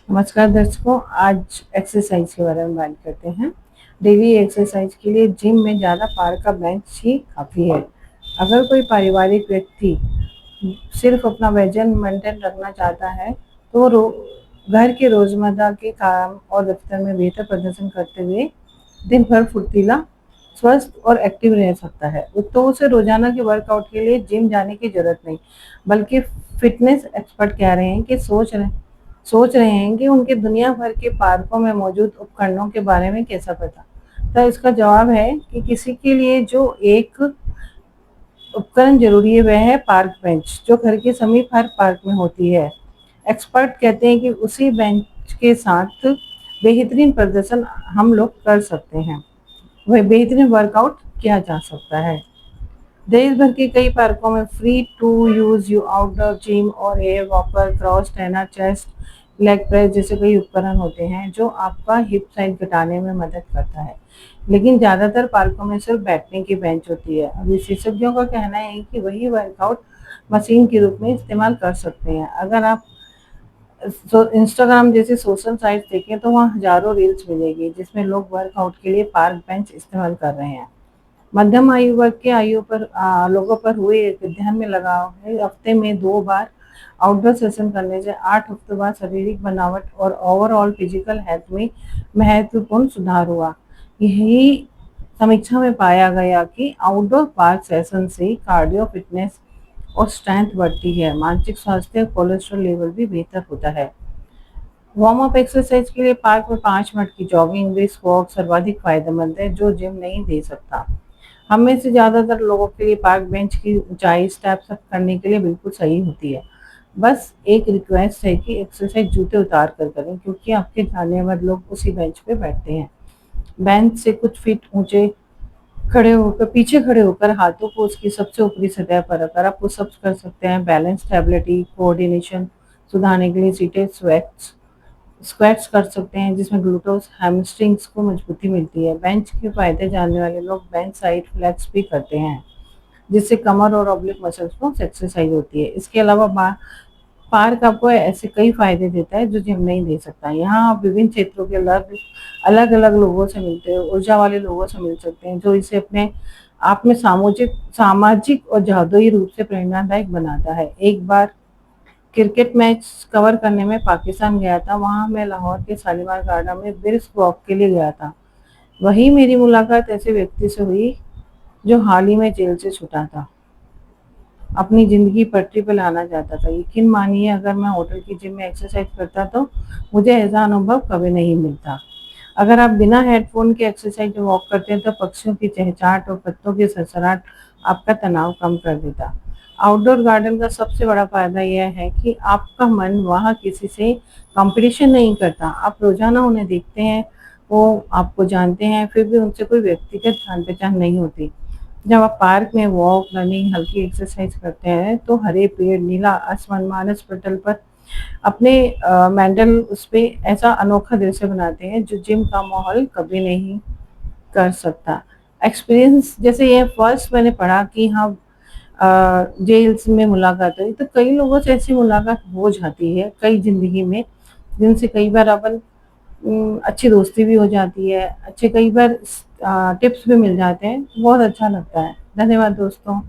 नमस्कार दर्शकों, आज एक्सरसाइज के बारे में बात करते हैं। डेली एक्सरसाइज के लिए जिम में ज़्यादा पार का बेंच ही काफ़ी है। अगर कोई पारिवारिक व्यक्ति सिर्फ अपना वजन मेंटेन रखना चाहता है, तो घर के रोजमर्रा के काम और दफ्तर में बेहतर प्रदर्शन करते हुए दिन भर फुर्तीला, स्वस्थ और एक्टिव रह सकता है। तो उसे रोजाना के वर्कआउट के लिए जिम जाने की जरूरत नहीं, बल्कि फिटनेस एक्सपर्ट कह रहे हैं कि सोच रहे हैं कि उनके दुनिया भर के पार्कों में मौजूद उपकरणों के बारे में कैसा पता। तो इसका जवाब है कि किसी के लिए जो एक उपकरण जरूरी है वह है पार्क बेंच, जो घर के समीप हर पार्क में होती है। एक्सपर्ट कहते हैं कि उसी बेंच के साथ बेहतरीन प्रदर्शन हम लोग कर सकते हैं, वह बेहतरीन वर्कआउट किया जा सकता है। देश भर के कई पार्कों में free to use you outdoor gym और air walker, cross trainer, chest leg press जैसे कई उपकरण होते हैं जो आपका हिप साइज घटाने में मदद करता है। लेकिन ज्यादातर पार्कों में सिर्फ बैठने की बेंच होती है। अब विशेषज्ञों का कहना है कि वही वर्कआउट मशीन के रूप में इस्तेमाल कर सकते हैं। अगर आप इंस्टाग्राम जैसे सोशल साइट देखें तो वहाँ हजारों रील्स मिलेगी जिसमें लोग वर्कआउट के लिए पार्क बेंच इस्तेमाल कर रहे हैं। मध्यम आयु वर्ग के लोगों पर हुए एक अध्ययन में लगा है हफ्ते में 2 बार आउटडोर सेशन करने से 8 हफ्तों बाद शारीरिक बनावट और ओवरऑल फिजिकल हेल्थ में महत्वपूर्ण सुधार हुआ। यही समीक्षा में पाया गया कि आउटडोर पार्क सेशन से कार्डियो फिटनेस और स्ट्रेंथ बढ़ती है, मानसिक स्वास्थ्य और कोलेस्ट्रॉल लेवल भी बेहतर होता है। वार्म अप एक्सरसाइज के लिए पार्क में 5 मिनट की जॉगिंग, ब्रिस्क वॉक सर्वाधिक फायदेमंद है, जो जिम नहीं दे सकता। हम में से ज़्यादातर लोगों के लिए पार्क बेंच की ऊंचाई स्टेप्स अप करने के लिए बिल्कुल सही होती है। बस एक रिक्वेस्ट है कि एक्सरसाइज जूते उतार कर करें, क्योंकि आपके जाने वाले लोग उसी बेंच पे बैठते हैं। बेंच से कुछ फीट ऊंचे खड़े होकर पीछे खड़े होकर हाथों को उसकी सबसे ऊपरी सतह पर रखकर आप पुशअप्स कर सकते हैं। बैलेंस, स्टेबिलिटी, कोऑर्डिनेशन सुधारने के लिए सीटेड स्क्वैट्स कर सकते हैं, जिसमें ग्लूटोस हैमस्ट्रिंग्स को मजबूती मिलती है। बेंच के फायदे जानने वाले लोग बेंच साइड फ्लेक्स भी करते हैं, जिससे कमर और ऑब्लिक मसल्स को एक्सरसाइज होती है। इसके अलावा पार्क आपको ऐसे कई फायदे देता है जो जिम नहीं दे सकता। यहाँ आप विभिन्न क्षेत्रों के अलग अलग लोगों से मिलते हैं, ऊर्जा वाले लोगों से मिल सकते हैं, जो इसे अपने आप में सामाजिक और जादुई रूप से प्रेरणादायक बनाता है। एक बार क्रिकेट मैच कवर करने में पाकिस्तान गया था। वहाँ मैं लाहौर के शालीमार गार्डन में ब्रिस्क वॉक के लिए गया था। वहीं मेरी मुलाकात ऐसे व्यक्ति से हुई जो हाल ही में जेल से छूटा था, अपनी जिंदगी पटरी पर लाना चाहता था। यकीन मानिए, अगर मैं होटल की जिम में एक्सरसाइज करता तो मुझे ऐसा अनुभव कभी नहीं मिलता। अगर आप बिना हेडफोन के एक्सरसाइज वॉक करते हैं तो पक्षियों की चहचहाट और पत्तों की सरसराहट आपका तनाव कम कर देता। आउटडोर गार्डन का सबसे बड़ा फायदा यह है कि आपका मन वहाँ किसी से कंपटीशन नहीं करता। आप रोजाना उन्हें देखते हैं, वो आपको जानते हैं, फिर भी उनसे कोई व्यक्तिगत जान पहचान नहीं होती। जब आप पार्क में वॉक, रनिंग, हल्की एक्सरसाइज करते हैं तो हरे पेड़, नीला आसमान, मानस पटल पर अपने मेंटल उस पे ऐसा अनोखा दृश्य बनाते हैं जो जिम का माहौल कभी नहीं कर सकता। एक्सपीरियंस जैसे ये फर्स्ट मैंने पढ़ा कि हाँ, जेल्स में मुलाकात हुई, तो कई लोगों से ऐसी मुलाकात हो जाती है कई जिंदगी में, जिनसे कई बार अपन अच्छी दोस्ती भी हो जाती है, अच्छे कई बार टिप्स भी मिल जाते हैं। बहुत अच्छा लगता है। धन्यवाद दोस्तों।